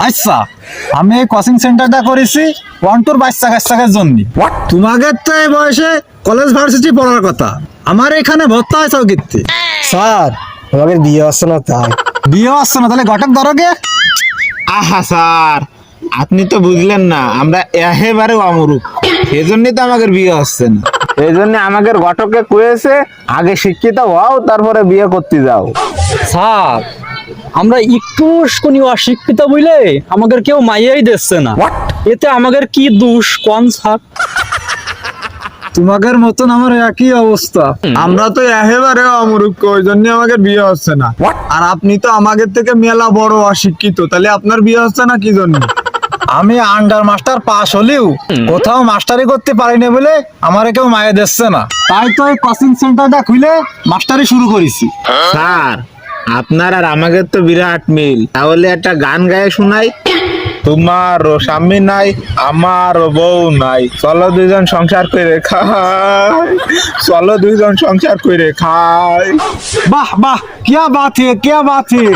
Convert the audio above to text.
আচ্ছা, আমি এই কোচিং সেন্টারটা করেছি ওয়ান্টুর বাচ্চা কাচ্চাদের জন্য। তোমাদের তো এই বয়সে কলেজ ভার্সিটি পড়ার কথা, আমার এখানে ভর্তি হয়েছে কীর্তি। স্যার আমাদের বিয়ে হচ্ছে না তাই। বিয়ে আসছে না, তাহলে ঘটক ধরকে। আহা স্যার, আপনি তো বুঝলেন না, আমরা একেবারে অমরূপ, সেই জন্যই তো আমাদের বিয়ে হচ্ছে না। এই জন্য আমাদের ঘটকে কয়েছে আগে শিক্ষিত হও, তারপরে বিয়ে করতে যাও। স্যার আমরা একটু কোন অশিক্ষিত বুঝলে আমাদের কেউ মাইয়াই দিচ্ছে না, এতে আমাদের কি দোষ কোন স্যার? তোমাদের মতন আমার একই অবস্থা, আমরা তো একেবারে অমূর্খ, ওই জন্য আমাদের বিয়ে হচ্ছে না। আর আপনি তো আমাদের থেকে মেলা বড় অশিক্ষিত, তাহলে আপনার বিয়ে হচ্ছে না কি জন্য? আমি আন্ডার মাস্টার পাস হলেও কোথাও মাস্টারি করতে পারিনি বলে আমার কেউ মায়ে দিচ্ছে না, তাই তো এই কোচিং সেন্টারটা খুলে মাস্টারি শুরু করেছি। স্যার আপনার আর আমাদের তো বিরাট মিল, তাহলে একটা গান গায়ে শোনাই। তোমারও স্বামী নাই, আমারও বউ নাই, চলো দুইজন সংসার করে খাই, চলো দুইজন সংসার করে খাই। বাহ বাহ, क्या बात है, क्या बात है।